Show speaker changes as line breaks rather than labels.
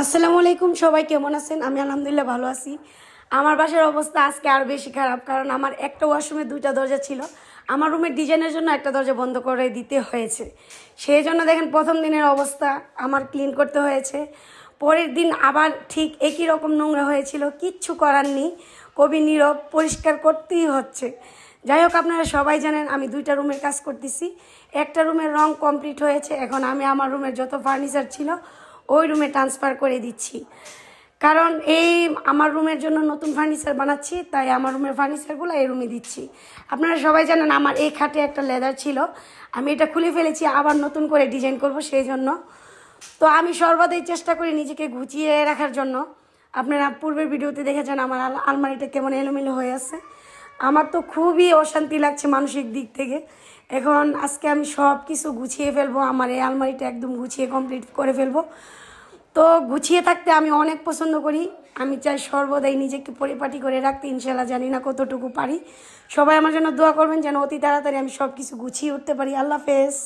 আসসালামু আলাইকুম, সবাই কেমন আছেন? আমি আলহামদুলিল্লাহ ভালো আছি। আমার বাসার অবস্থা আজকে আরও বেশি খারাপ, কারণ আমার একটা ওয়াশরুমে দুইটা দরজা ছিল। আমার রুমের ডিজাইনের জন্য একটা দরজা বন্ধ করে দিতে হয়েছে। সেই জন্য দেখেন প্রথম দিনের অবস্থা আমার ক্লিন করতে হয়েছে। পরের দিন আবার ঠিক একই রকম নোংরা হয়েছিল, কিচ্ছু করার নেই, কবি নীরব, পরিষ্কার করতেই হচ্ছে। যাই হোক, আপনারা সবাই জানেন আমি দুইটা রুমের কাজ করতেছি। একটা রুমের রং কমপ্লিট হয়েছে, এখন আমি আমার রুমের যত ফার্নিচার ছিল ওই রুমে ট্রান্সফার করে দিচ্ছি। কারণ এই আমার রুমের জন্য নতুন ফার্নিচার বানাচ্ছি, তাই আমার রুমের ফার্নিচারগুলো এই রুমে দিচ্ছি। আপনারা সবাই জানেন আমার এই খাটে একটা লেদার ছিল, আমি এটা খুলে ফেলেছি, আবার নতুন করে ডিজাইন করব সেই জন্য। তো আমি সর্বদাই চেষ্টা করি নিজেকে গুছিয়ে রাখার জন্য। আপনারা পূর্বের ভিডিওতে দেখেছেন আমার আলমারিটা কেমন এলোমেলো হয়ে আছে। আমার তো খুবই অশান্তি লাগছে মানসিক দিক থেকে। এখন আজকে আমি সব কিছু গুছিয়ে ফেলবো, আমার এই আলমারিটা একদম গুছিয়ে কমপ্লিট করে ফেলবো। তো গুছিয়ে থাকতে আমি অনেক পছন্দ করি। আমি চাই সর্বদাই নিজেকে পরিপাটি করে রাখতে। ইনশাল্লাহ জানি না কতটুকু পারি। সবাই আমার জন্য দোয়া করবেন যেন অতি তাড়াতাড়ি আমি সব কিছু গুছিয়ে উঠতে পারি। আল্লাহ হাফেজ।